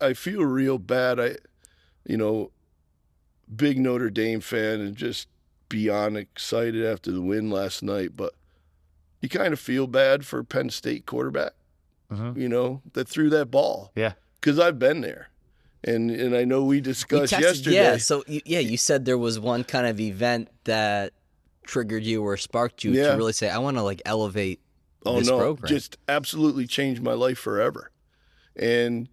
I feel real bad. You know, big Notre Dame fan and just beyond excited after the win last night. But you kind of feel bad for Penn State quarterback, that threw that ball. Yeah. Because I've been there. And I know we discussed yesterday. Yeah, so you said there was one kind of event that triggered you or sparked you to really say, I want to like elevate this program. Just absolutely changed my life forever. And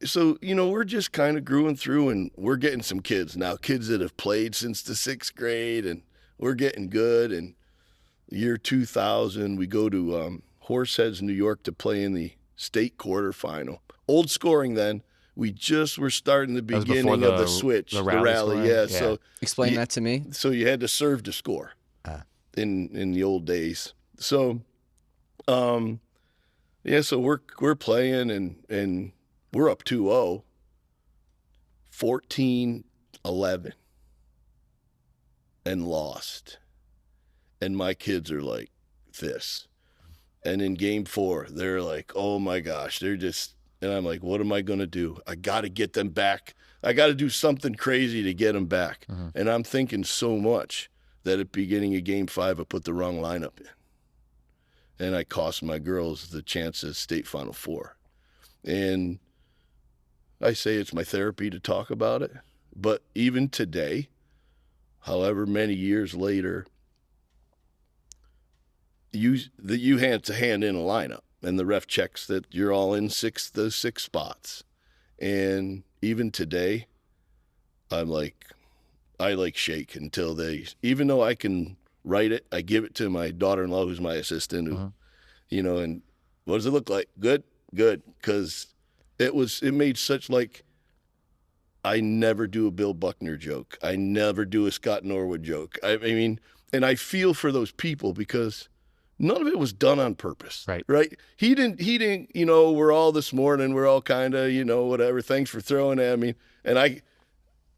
so, we're just kind of growing through, and we're getting some kids now, kids that have played since the 6th grade, and we're getting good. And year 2000, we go to Horseheads, New York to play in the state quarterfinal. Old scoring then. We just were starting the beginning of the switch, the rally. Yeah. So explain that to me. So you had to serve to score in the old days. So, so we're playing and we're up 2-0, 14-11, and lost. And my kids are like this. And in game 4, they're like, oh my gosh, and I'm like, what am I going to do? I got to get them back. I got to do something crazy to get them back. Mm-hmm. And I'm thinking so much that at the beginning of game 5, I put the wrong lineup in. And I cost my girls the chance at state Final Four. And I say it's my therapy to talk about it. But even today, however many years later, you hand in a lineup. And the ref checks that you're all in those 6 spots. And even today, I shake until even though I can write it, I give it to my daughter-in-law, who's my assistant, who, and what does it look like? Good. Because it made such I never do a Bill Buckner joke. I never do a Scott Norwood joke. I mean, and I feel for those people because none of it was done on purpose. Right. He didn't, we're all this morning, we're all kind of, whatever. Thanks for throwing at me. And I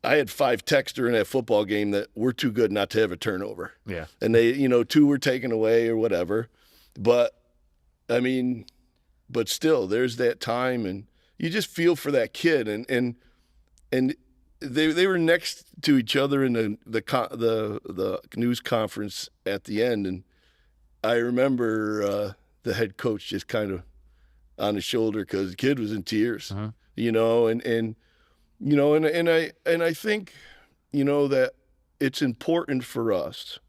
had 5 texts during that football game that we're too good not to have a turnover. Yeah. And they, 2 were taken away or whatever. But I mean, but still there's that time and you just feel for that kid and they were next to each other in the news conference at the end. And I remember the head coach just kind of on his shoulder because the kid was in tears, and I think, that it's important for us,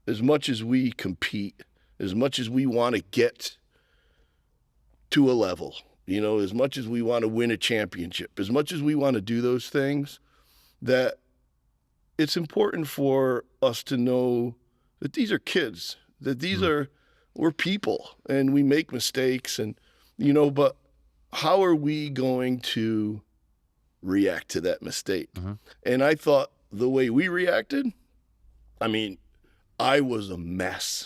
as much as we compete, as much as we want to get to a level, as much as we want to win a championship, as much as we want to do those things, that it's important for us to know that these are kids. That we're people and we make mistakes and, but how are we going to react to that mistake? And I thought the way we reacted, I mean, I was a mess.